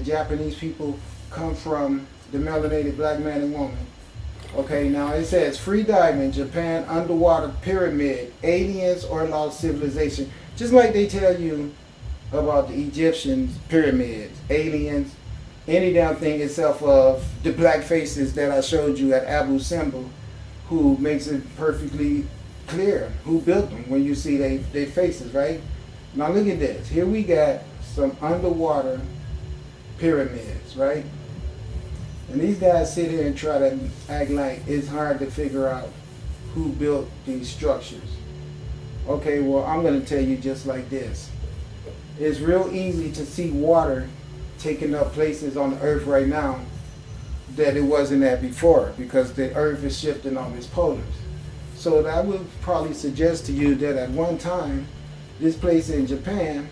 Japanese people come from the melanated black man and woman. Okay, now it says free diving, Japan, underwater pyramid, aliens or lost civilization. Just like they tell you about the Egyptians, pyramids, aliens, any damn thing except of the black faces that I showed you at Abu Simbel, who makes it perfectly clear who built them when you see their faces, right? Now look at this. Here we got some underwater pyramids, right? And these guys sit here and try to act like it's hard to figure out who built these structures. Okay, well, I'm going to tell you just like this. It's real easy to see water taking up places on the earth right now that it wasn't at before, because the earth is shifting on its polars. So I would probably suggest to you that at one time, this place in Japan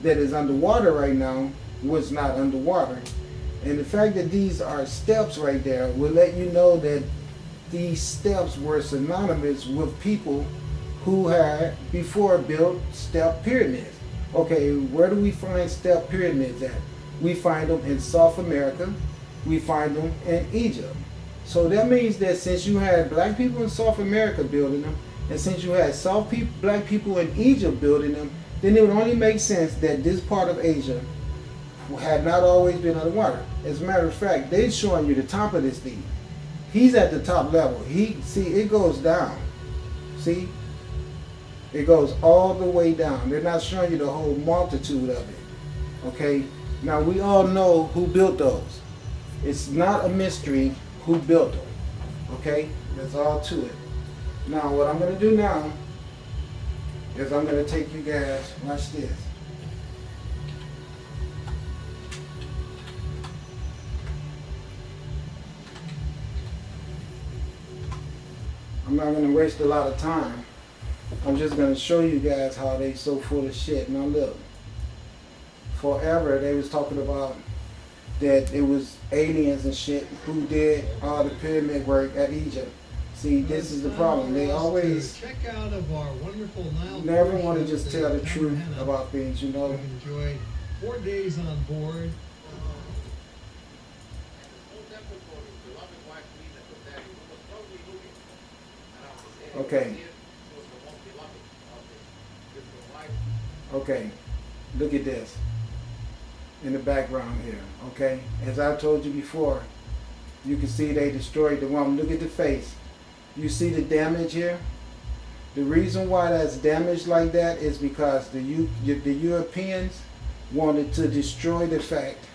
that is underwater right now was not underwater. And the fact that these are steps right there will let you know that these steps were synonymous with people who had before built step pyramids. Okay, where do we find step pyramids at? We find them in South America. We find them in Egypt. So that means that since you had black people in South America building them, and since you had black people in Egypt building them, then it would only make sense that this part of Asia had not always been underwater. As a matter of fact, they're showing you the top of this thing. He's at the top level. See, it goes down. See? It goes all the way down. They're not showing you the whole multitude of it. Okay? Now, we all know who built those. It's not a mystery who built them. Okay? That's all to it. Now, what I'm going to do now is I'm going to take you guys, watch this. I'm not going to waste a lot of time. I'm just going to show you guys how they so full of shit. Now look, forever they was talking about that it was aliens and shit who did all the pyramid work at Egypt. See, this is the problem. They always never want to just tell the truth about things, you know. Enjoyed 4 days on board. Okay. Okay. Look at this in the background here. Okay. As I told you before, you can see they destroyed the woman. Look at the face. You see the damage here? The reason why that's damaged like that is because the Europeans wanted to destroy the fact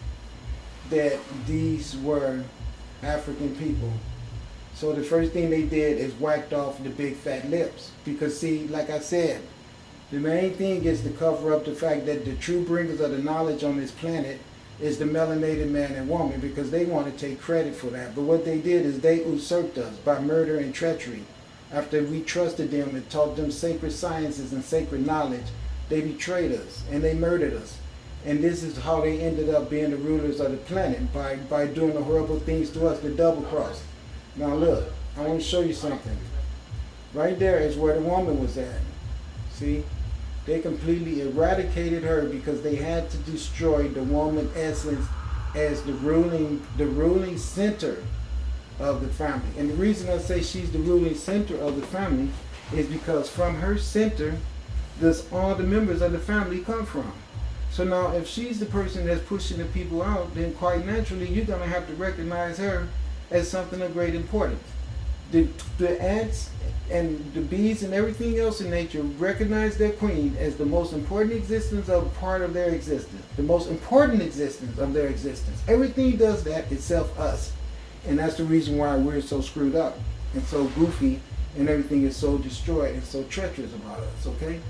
that these were African people. So the first thing they did is whacked off the big fat lips. Because see, like I said, the main thing is to cover up the fact that the true bringers of the knowledge on this planet is the melanated man and woman, because they want to take credit for that. But what they did is they usurped us by murder and treachery. After we trusted them and taught them sacred sciences and sacred knowledge, they betrayed us and they murdered us. And this is how they ended up being the rulers of the planet, by doing the horrible things to us, the double cross. Now look, I want to show you something. Right there is where the woman was at. See? They completely eradicated her because they had to destroy the woman essence as the ruling center of the family. And the reason I say she's the ruling center of the family is because from her center does all the members of the family come from. So now if she's the person that's pushing the people out, then quite naturally you're going to have to recognize her as something of great importance. The ants and the bees and everything else in nature recognize their queen as the most important existence of part of their existence, the most important existence of their existence. Everything does that except us. And that's the reason why we're so screwed up and so goofy, and everything is so destroyed and so treacherous about us, okay?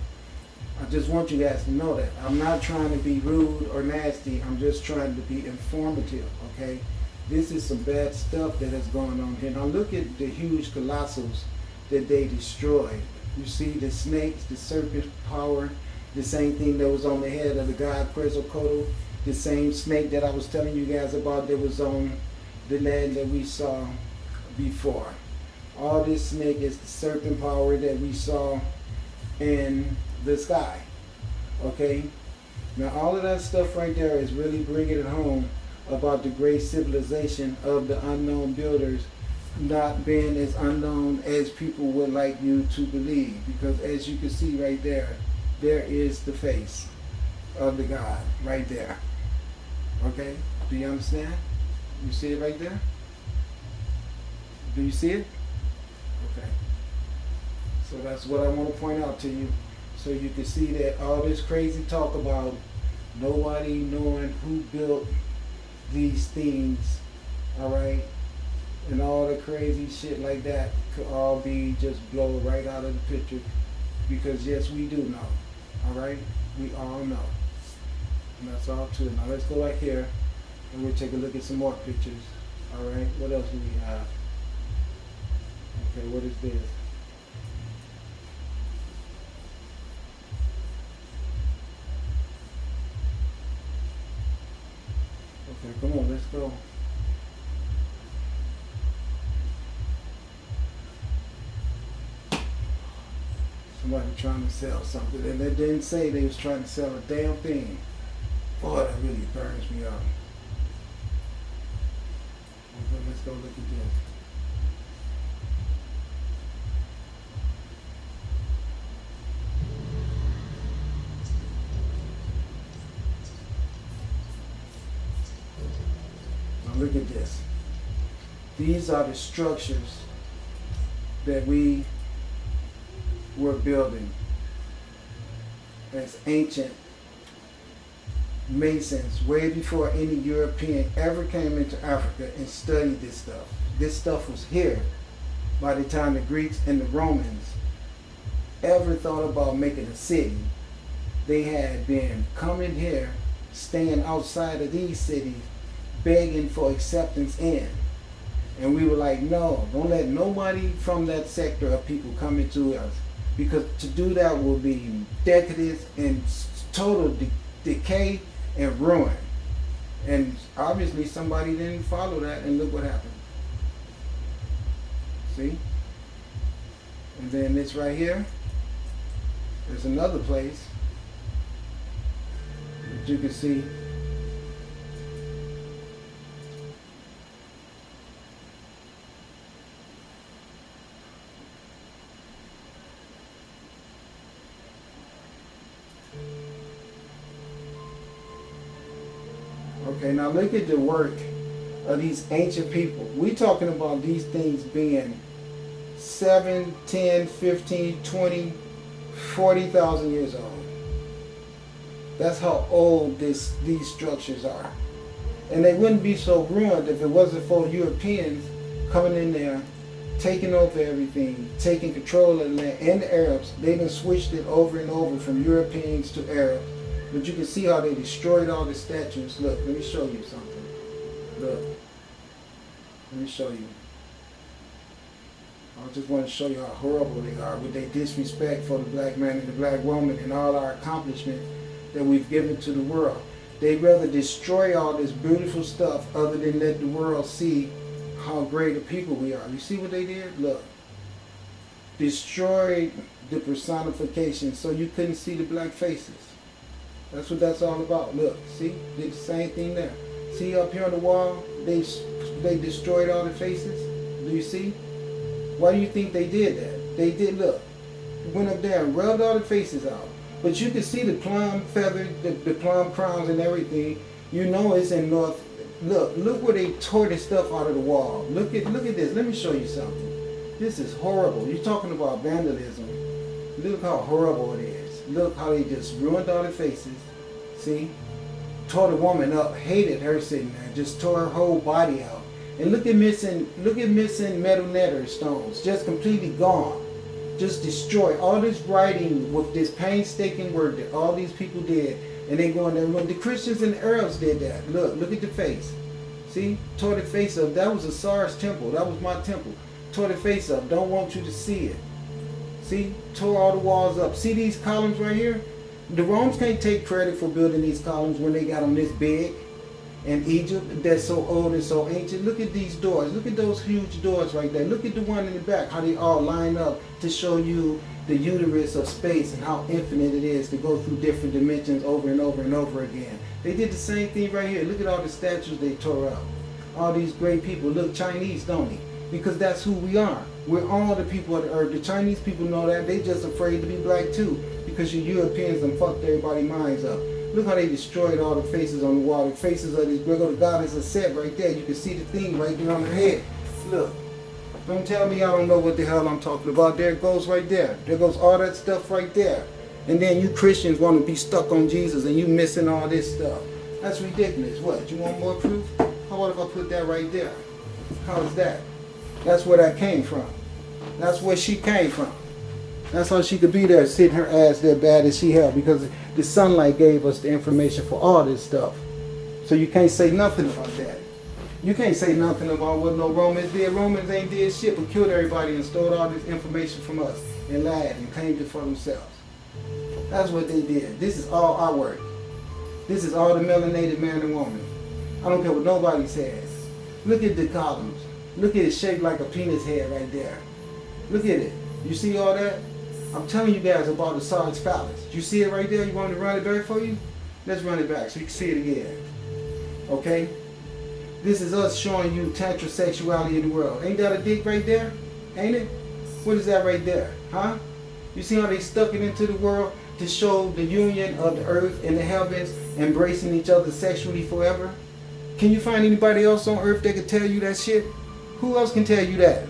I just want you guys to know that. I'm not trying to be rude or nasty. I'm just trying to be informative, okay? This is some bad stuff that is going on here. Now look at the huge colossals that they destroyed. You see the snakes, the serpent power, the same thing that was on the head of the god Quetzalcoatl, the same snake that I was telling you guys about that was on the land that we saw before. All this snake is the serpent power that we saw in the sky. Okay? Now all of that stuff right there is really bringing it home about the great civilization of the unknown builders not being as unknown as people would like you to believe. Because as you can see right there, there is the face of the God right there. Okay? Do you understand? You see it right there? Do you see it? Okay. So that's what I want to point out to you. So you can see that all this crazy talk about nobody knowing who built these things, all right, and all the crazy shit like that could all be just blow right out of the picture. Because yes, we do know, all right? We all know. And that's all too. Now let's go back here and we'll take a look at some more pictures. All right, what else do we have? Okay, what is this? Okay, come on, let's go. Somebody trying to sell something, and they didn't say they was trying to sell a damn thing. Boy, that really burns me up. Okay, let's go look at this. Now look at this. These are the structures that we were building as ancient Masons way before any European ever came into Africa and studied this stuff. This stuff was here by the time the Greeks and the Romans ever thought about making a city. They had been coming here, staying outside of these cities, begging for acceptance in. And we were like, no, don't let nobody from that sector of people come into us. Because to do that will be decadence and total decay and ruin. And obviously somebody didn't follow that, and look what happened. See? And then this right here, there's another place that you can see. Okay, now look at the work of these ancient people. We talking about these things being 7, 10, 15, 20, 40,000 years old. That's how old these structures are. And they wouldn't be so ruined if it wasn't for Europeans coming in there, taking over everything, taking control of the land, and the Arabs. They done switched it over and over from Europeans to Arabs. But you can see how they destroyed all the statues. Look, let me show you something. Look. Let me show you. I just want to show you how horrible they are with their disrespect for the black man and the black woman and all our accomplishments that we've given to the world. They'd rather destroy all this beautiful stuff other than let the world see how great a people we are. You see what they did? Look. Destroyed the personification so you couldn't see the black faces. That's what that's all about. Look, see? Did the same thing there. See up here on the wall? They destroyed all the faces. Do you see? Why do you think they did that? They did, look. Went up there and rubbed all the faces out. But you can see the plum feathers, the plum crowns and everything. You know it's in North. Look where they tore the stuff out of the wall. Look at this. Let me show you something. This is horrible. You're talking about vandalism. Look how horrible it is. Look how they just ruined all the faces. See? Tore the woman up, hated her sitting there, just tore her whole body out. And look at missing metal netter stones, just completely gone. Just destroyed. All this writing with this painstaking work that all these people did, and they go in there. When the Christians and the Arabs did that, look at the face. See? Tore the face up. That was a SARS temple. That was my temple. Tore the face up. Don't want you to see it. See, tore all the walls up. See these columns right here? The Romans can't take credit for building these columns when they got them this big. And Egypt, that's so old and so ancient. Look at these doors. Look at those huge doors right there. Look at the one in the back, how they all line up to show you the uterus of space and how infinite it is to go through different dimensions over and over and over again. They did the same thing right here. Look at all the statues they tore up. All these great people look Chinese, don't they? Because that's who we are. We're all the people of the earth. The Chinese people know that. They just afraid to be black too, because you Europeans done fucked everybody's minds up. Look how they destroyed all the faces on the wall. The faces of these Gregor goddess are set right there. You can see the thing right there on her head. Look. Don't tell me I don't know what the hell I'm talking about. There it goes right there. There goes all that stuff right there. And then you Christians want to be stuck on Jesus and you missing all this stuff. That's ridiculous. What? You want more proof? How about if I put that right there? How's that? That's where that came from. That's where she came from. That's how she could be there sitting her ass there bad as she held, because the sunlight gave us the information for all this stuff. So you can't say nothing about that. You can't say nothing about what no Romans did. Romans ain't did shit but killed everybody and stole all this information from us and lied and claimed it for themselves. That's what they did. This is all our work. This is all the melanated man and woman. I don't care what nobody says. Look at the columns. Look at it shaped like a penis head right there. Look at it. You see all that? I'm telling you guys about the Sarge phallus. You see it right there? You want me to run it back for you? Let's run it back so you can see it again. Okay? This is us showing you tantra sexuality in the world. Ain't that a dick right there? Ain't it? What is that right there? Huh? You see how they stuck it into the world to show the union of the earth and the heavens embracing each other sexually forever? Can you find anybody else on earth that can tell you that shit? Who else can tell you that?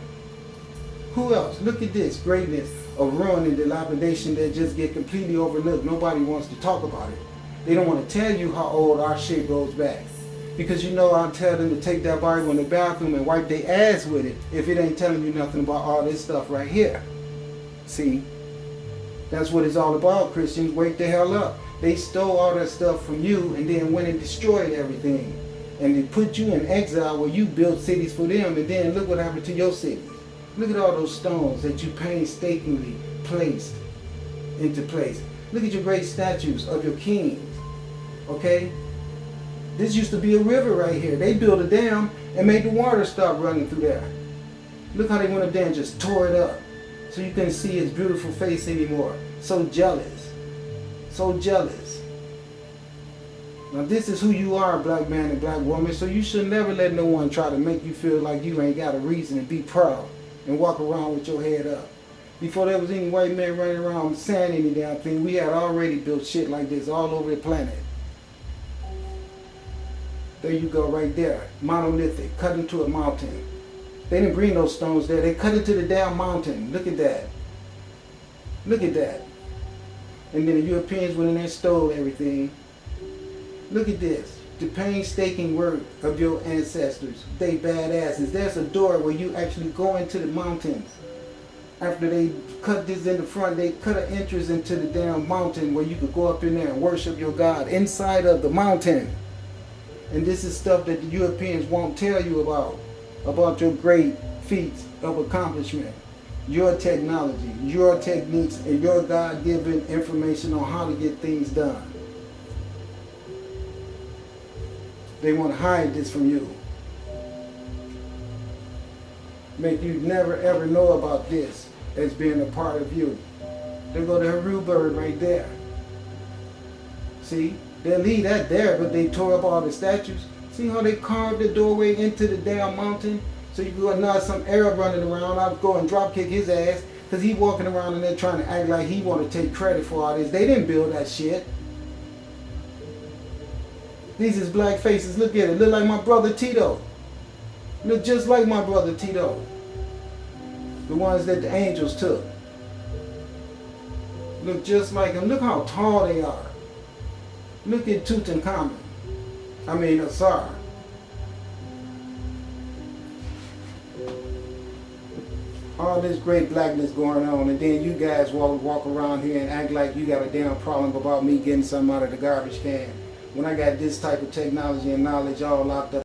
Who else? Look at this greatness of ruin and dilapidation that just get completely overlooked. Nobody wants to talk about it. They don't want to tell you how old our shit goes back. Because you know I'll tell them to take that Bible in the bathroom and wipe their ass with it if it ain't telling you nothing about all this stuff right here. See? That's what it's all about, Christians. Wake the hell up. They stole all that stuff from you and then went and destroyed everything. And they put you in exile where you built cities for them, and then look what happened to your cities. Look at all those stones that you painstakingly placed into place. Look at your great statues of your kings. Okay? This used to be a river right here. They built a dam and made the water stop running through there. Look how they went up there and just tore it up so you couldn't see his beautiful face anymore. So jealous. So jealous. Now this is who you are, black man and black woman, so you should never let no one try to make you feel like you ain't got a reason to be proud and walk around with your head up. Before there was any white man running around saying any damn thing, we had already built shit like this all over the planet. There you go right there. Monolithic, cut into a mountain. They didn't bring those stones there. They cut into the damn mountain. Look at that. Look at that. And then the Europeans went in there and stole everything. Look at this. The painstaking work of your ancestors. They badasses. There's a door where you actually go into the mountains. After they cut this in the front, they cut an entrance into the damn mountain where you could go up in there and worship your God inside of the mountain. And this is stuff that the Europeans won't tell you about your great feats of accomplishment, your technology, your techniques, and your God-given information on how to get things done. They want to hide this from you. Make you never ever know about this as being a part of you. There go the Heru bird right there. See? They'll leave that there, but they tore up all the statues. See how they carved the doorway into the damn mountain? So you go now some Arab running around, I'll go and drop kick his ass, because he walking around and they're trying to act like he want to take credit for all this. They didn't build that shit. These is black faces. Look at it. Look like my brother Tito. Look just like my brother Tito. The ones that the angels took. Look just like him. Look how tall they are. Look at Tutankhamun. I mean, Asar. All this great blackness going on, and then you guys walk around here and act like you got a damn problem about me getting something out of the garbage can. When I got this type of technology and knowledge all locked up